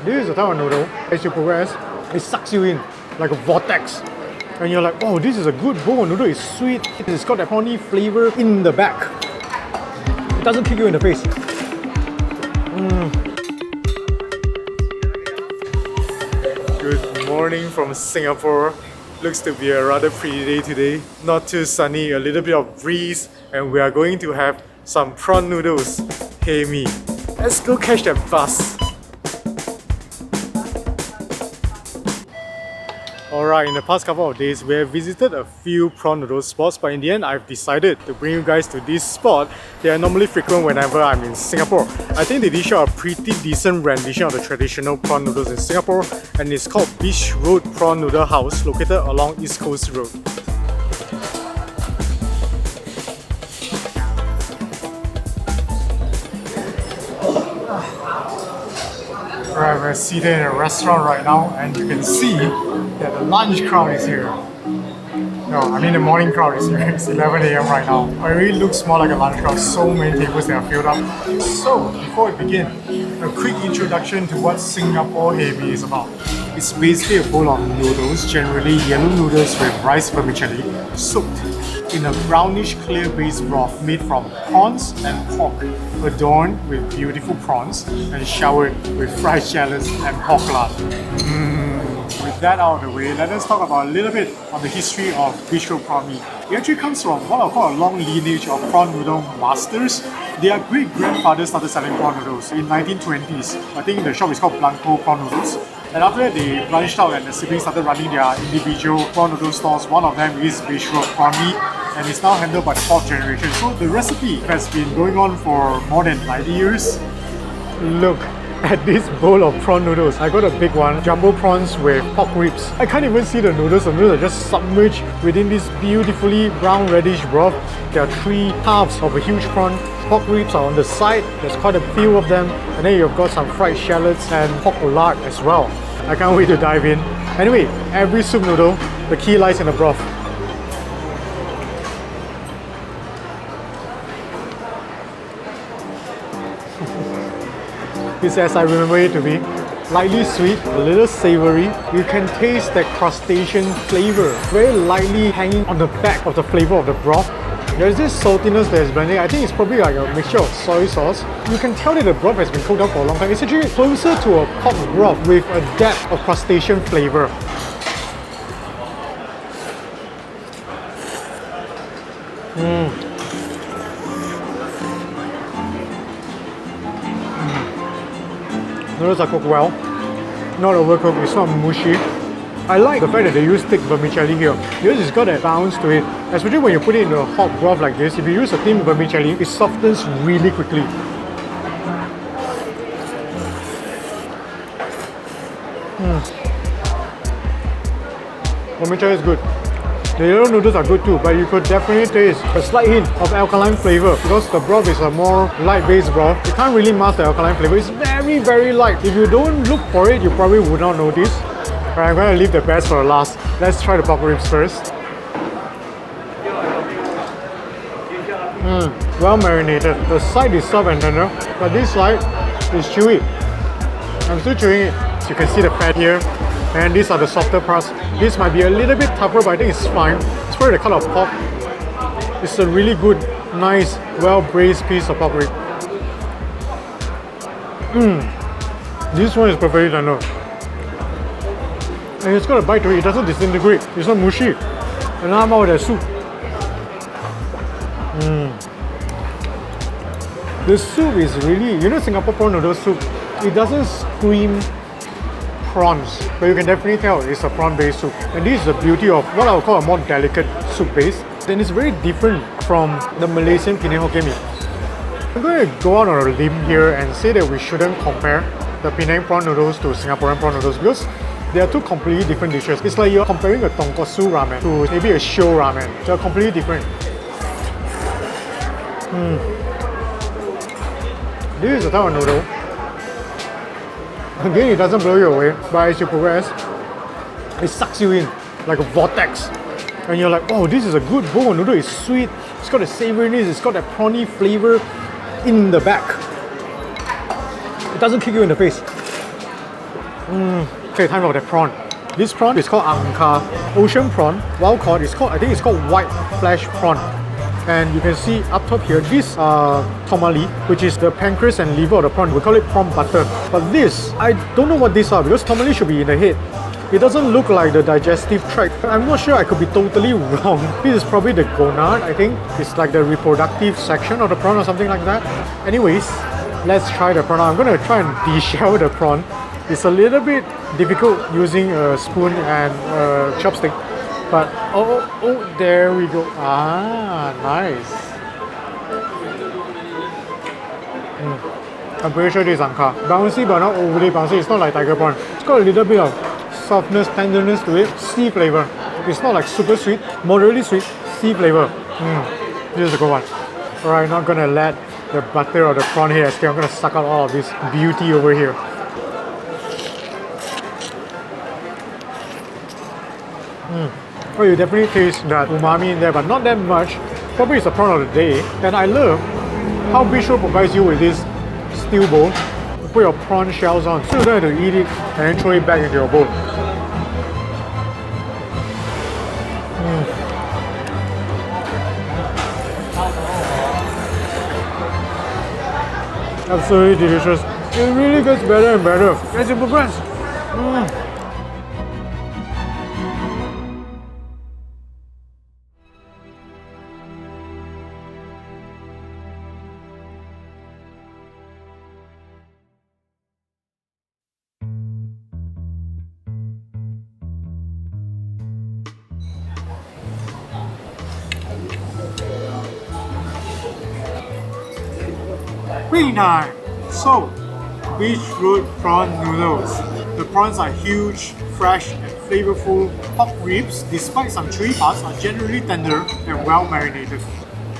This is a type of noodle. As you progress, it sucks you in like a vortex. And you're like, oh, this is a good bowl of noodle. It's sweet. It's got that prawny flavor in the back. It doesn't kick you in the face. Good morning from Singapore. Looks to be a rather pretty day today. Not too sunny, a little bit of breeze, and we are going to have some prawn noodles. Hey me. Let's go catch that bus. Alright, in the past couple of days, we have visited a few prawn noodle spots, but in the end, I've decided to bring you guys to this spot. They are normally frequent whenever I'm in Singapore. I think they did show a pretty decent rendition of the traditional prawn noodles in Singapore, and it's called Beach Road Prawn Noodle House, located along East Coast Road. Alright, we're seated in a restaurant right now, and you can see that the lunch crowd is here. No, I mean the morning crowd is here. It's 11 AM right now. But it really looks more like a lunch crowd. So many tables that are filled up. So, before we begin, a quick introduction to what Singapore Hae Mee is about. It's basically a bowl of noodles, generally yellow noodles with rice vermicelli, soaked in a brownish clear based broth made from prawns and pork, adorned with beautiful prawns and showered with fried shallots and pork lard. With that out of the way, let us talk about a little bit on the history of Beach Road Prawn Mee. It actually comes from what I'll call a long lineage of prawn noodle masters. Their great-grandfather started selling prawn noodles in 1920s. I think the shop is called Blanco Prawn Noodles. And after that, they branched out and the siblings started running their individual prawn noodle stores. One of them is Beach Road Prawn Mee, and it's now handled by the 4th generation. So the recipe has been going on for more than 90 years. Look at this bowl of prawn noodles. I got a big one, jumbo prawns with pork ribs. I can't even see the noodles. The noodles are just submerged within this beautifully brown reddish broth. There are 3 halves of a huge prawn. Pork ribs are on the side. There's quite a few of them. And then you've got some fried shallots and pork lard as well. I can't wait to dive in. Anyway, every soup noodle, the key lies in the broth. It's as I remember it to be. Lightly sweet, a little savory. You can taste that crustacean flavor, very lightly hanging on the back of the flavor of the broth. There's this saltiness that is blending. I think it's probably like a mixture of soy sauce. You can tell that the broth has been cooked up for a long time. It's actually closer to a pork broth with a depth of crustacean flavor. Noodles are cooked well, not overcooked, it's not mushy. I like the fact that they use thick vermicelli here because it's got a bounce to it, especially when you put it in a hot broth like this. If you use a thin vermicelli, it softens really quickly. Vermicelli is good. The yellow noodles are good too, but you could definitely taste a slight hint of alkaline flavor because the broth is a more light-based broth. You can't really mask the alkaline flavor. It's very, very light. If you don't look for it, you probably would not notice. But I'm going to leave the best for last. Let's try the pork ribs first. Well marinated. The side is soft and tender, but this side is chewy. I'm still chewing it. So you can see the fat here. And these are the softer parts. This might be a little bit tougher, but I think it's fine. It's probably the kind of pork. It's a really good, nice, well-braised piece of pork rib. This one is perfectly tender. And it's got a bite to it. It doesn't disintegrate. It's not mushy. And now I'm out with the soup. The soup is really, you know, Singapore prawn noodle soup, it doesn't scream prawns, but you can definitely tell it's a prawn-based soup. And this is the beauty of what I would call a more delicate soup base. Then it's very different from the Malaysian Penang Hokkien Mee. I'm going to go out on a limb here and say that we shouldn't compare the Penang prawn noodles to Singaporean prawn noodles because they are 2 completely different dishes. It's like you're comparing a tonkotsu ramen to maybe a shio ramen. They're completely different. This is a type of noodle. Again, it doesn't blow you away, but as you progress, it sucks you in like a vortex. And you're like, oh, this is a good bowl of noodle. It's sweet, it's got a savoriness, it's got that prawny flavor in the back. doesn't kick you in the face. Okay, time for the prawn. This prawn is called angka. Ocean prawn, wild caught, I think it's called white flesh prawn. And you can see up top here, this tomali, which is the pancreas and liver of the prawn. We call it prawn butter. But this, I don't know what these are because tomali should be in the head. It doesn't look like the digestive tract. I'm not sure, I could be totally wrong. This is probably the gonad, I think. It's like the reproductive section of the prawn or something like that. Anyways, let's try the prawn. I'm gonna try and deshell the prawn. It's a little bit difficult using a spoon and a chopstick. But, oh, there we go. Ah, nice. I'm pretty sure this is angka. Bouncy but not overly bouncy. It's not like tiger prawn. It's got a little bit of softness, tenderness to it. Sea flavor. It's not like super sweet. Moderately sweet. Sea flavor. This is a good one. Alright, not gonna let the butter or the prawn here escape. I'm gonna suck out all of this beauty over here. Oh, you definitely taste that umami in there, but not that much. Probably it's the prawn of the day. And I love how Bistro provides you with this steel bowl. You put your prawn shells on, so you don't have to eat it and then throw it back into your bowl. Absolutely delicious. It really gets better and better as you progress. Really nice. So, beach root prawn noodles. The prawns are huge, fresh and flavorful. Pork ribs, despite some chewy parts, are generally tender and well marinated.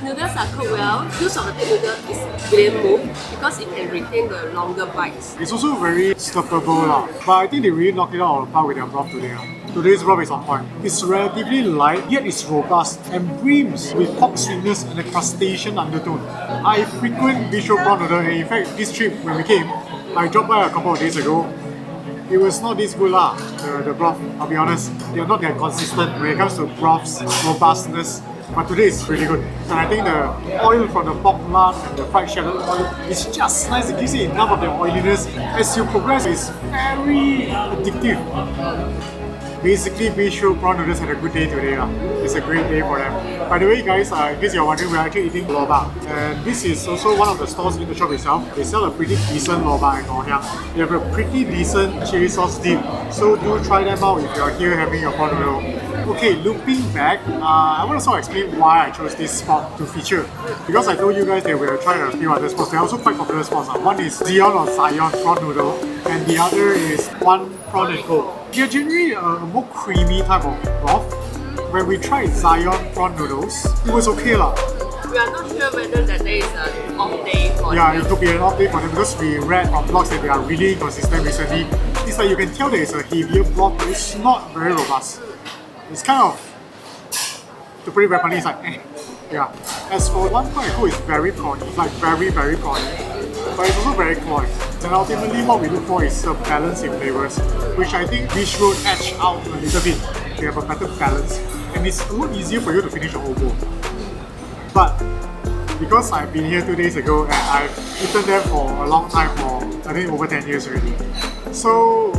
Noodles are cooked well. Use of the noodle is medium move because it can retain the longer bites. It's also very stuffable lah. But I think they really knocked it out of the park with their broth today. Today's broth is on point. It's relatively light, yet it's robust and brims with pork sweetness and a crustacean undertone. I frequent Bistro prawn noodle, and in fact, this trip when we came, I dropped by a couple of days ago. It was not this good lah, the broth, I'll be honest. They're not that consistent when it comes to broth's robustness. But today is really good. And I think the oil from the pork lard and the fried shallot oil is just nice. It gives you enough of the oiliness. As you progress, it's very addictive. Basically, Bistro prawn noodles had a good day today. It's a great day for them. By the way guys, in case you're wondering, we're actually eating lorbak. And this is also one of the stores in the shop itself. They sell a pretty decent lorbak in Ngoh Hiang. They have a pretty decent chili sauce dip. So do try them out if you're here having your prawn noodle. Okay, looping back, I want to sort of explain why I chose this spot to feature. Because I told you guys that we are trying a few other spots. They're also quite popular spots. One is Zion or Zion prawn noodle, and the other is One Prawn and Co. They're generally a more creamy type of broth. When we tried Zion prawn noodles, it was okay lah. We are not sure whether that day is an off day for Yeah, them. it could be an off day for them because we read on blogs that they are really inconsistent recently. It's like you can tell that it's a heavier broth, but it's not very robust. It's kind of, to put it very funny, it's like yeah. As for One Prawn and Co, it's very prawny, like very prawny. But it's also very cloy. And ultimately what we look for is a balance in flavors, which I think Bistro edge out a little bit. They have a better balance. And it's a lot easier for you to finish a whole bowl. But because I've been here 2 days ago and I've eaten there for a long time, for I think over 10 years already. So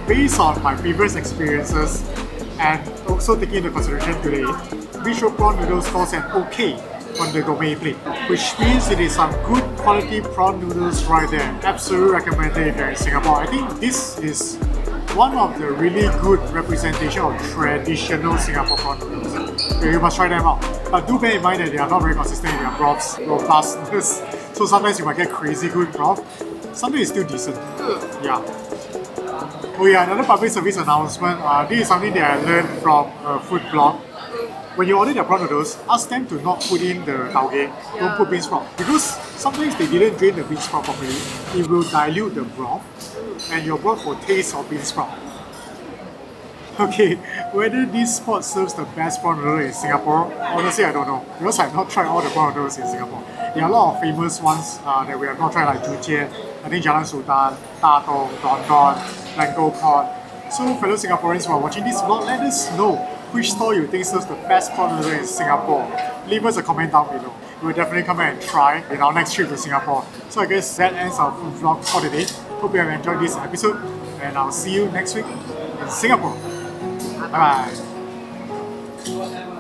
based on my previous experiences and also taking into consideration today, Bistro prawn noodles scores an okay on the gourmet plate, which means it is some good quality prawn noodles right there. Absolutely recommended if you're in Singapore. I think this is one of the really good representation of traditional Singapore prawn noodles. Okay, you must try them out. But do bear in mind that they are not very consistent in their broth's robustness. So sometimes you might get crazy good broth. Sometimes it's still decent. Yeah. Oh yeah, another public service announcement. This is something that I learned from a food blog. When you order their prawn noodles, ask them to not put in the taugeh, don't put bean sprout. Because sometimes they didn't drain the bean sprout properly. It will dilute the broth and your broth will taste of bean sprout. Okay, whether this spot serves the best prawn noodle in Singapore, honestly I don't know because I've not tried all the prawn noodles in Singapore. There are a lot of famous ones that we have not tried like Zhujian, I think Jalan Sultan, Da Dong, Don Don, Mango Prawn. So fellow Singaporeans who are watching this vlog, let us know which store you think serves the best prawn noodle in Singapore. Leave us a comment down below. We'll definitely come and try in our next trip to Singapore. So I guess that ends our food vlog for today. Hope you have enjoyed this episode and I'll see you next week in Singapore. Bye bye.